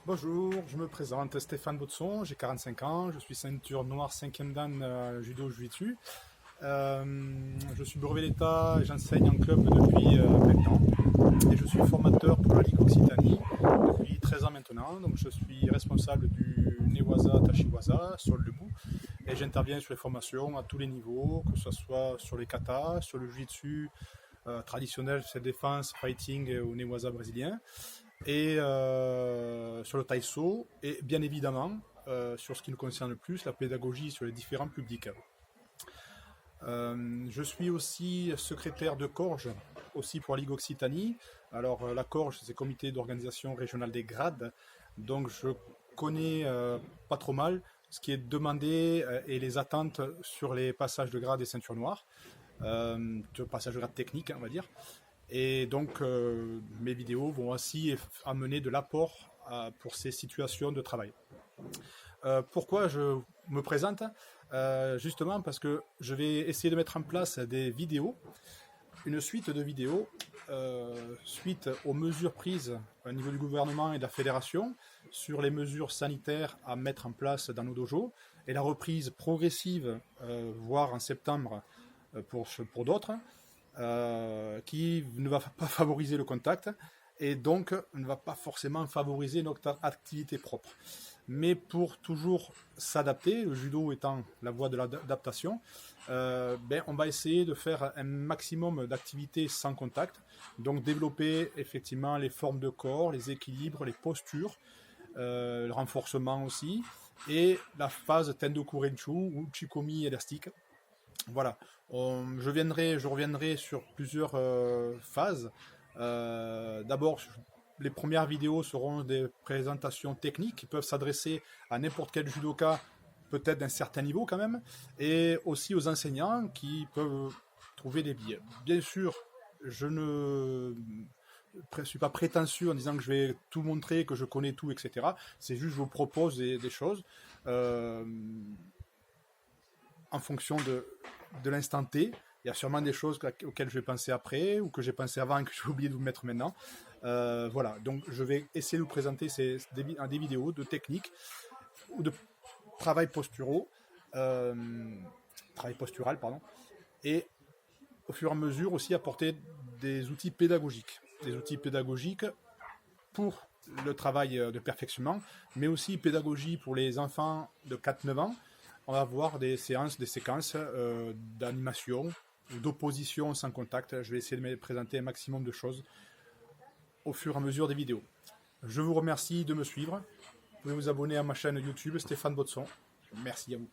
Bonjour, je me présente Stéphane Baudson, j'ai 45 ans, je suis ceinture noire 5e dan judo jiu-jitsu. Je suis brevet d'État et j'enseigne en club depuis maintenant. Et je suis formateur pour la Ligue Occitanie depuis 13 ans maintenant. Donc je suis responsable du Newaza Tashiwaza, sol debout. Et j'interviens sur les formations à tous les niveaux, que ce soit sur les katas, sur le jiu-jitsu traditionnel, c'est défense, fighting et au Newaza brésilien et sur le taïso, et bien évidemment, sur ce qui nous concerne le plus, la pédagogie sur les différents publics. Je suis aussi secrétaire de Corge, aussi pour la Ligue Occitanie. Alors la Corge, c'est le comité d'organisation régionale des grades, donc je connais pas trop mal ce qui est demandé et les attentes sur les passages de grade et ceintures noires, passages de grade technique, on va dire. Et donc, mes vidéos vont aussi amener de l'apport pour ces situations de travail. Pourquoi je me présente Justement parce que je vais essayer de mettre en place des vidéos, une suite de vidéos, suite aux mesures prises au niveau du gouvernement et de la fédération sur les mesures sanitaires à mettre en place dans nos dojos et la reprise progressive, voire en septembre pour d'autres, qui ne va pas favoriser le contact et donc ne va pas forcément favoriser notre activité propre. Mais pour toujours s'adapter, le judo étant la voie de l'adaptation, on va essayer de faire un maximum d'activités sans contact, donc développer effectivement les formes de corps, les équilibres, les postures, le renforcement aussi, et la phase Tendoku Renchu ou Chikomi élastique. Voilà, je reviendrai sur plusieurs phases. D'abord, les premières vidéos seront des présentations techniques qui peuvent s'adresser à n'importe quel judoka, peut-être d'un certain niveau quand même, et aussi aux enseignants qui peuvent trouver des biais. Bien sûr, je ne suis pas prétentieux en disant que je vais tout montrer, que je connais tout, etc. C'est juste que je vous propose des choses. En fonction de l'instant T. Il y a sûrement des choses auxquelles je vais penser après ou que j'ai pensé avant et que j'ai oublié de vous mettre maintenant. Voilà, donc je vais essayer de vous présenter des vidéos de techniques ou de travail posturaux, travail postural, pardon, et au fur et à mesure aussi apporter des outils pédagogiques. Des outils pédagogiques pour le travail de perfectionnement, mais aussi pédagogie pour les enfants de 4-9 ans. On va voir des séquences d'animation, d'opposition sans contact. Je vais essayer de me présenter un maximum de choses au fur et à mesure des vidéos. Je vous remercie de me suivre. Vous pouvez vous abonner à ma chaîne YouTube Stéphane Baudson. Merci à vous.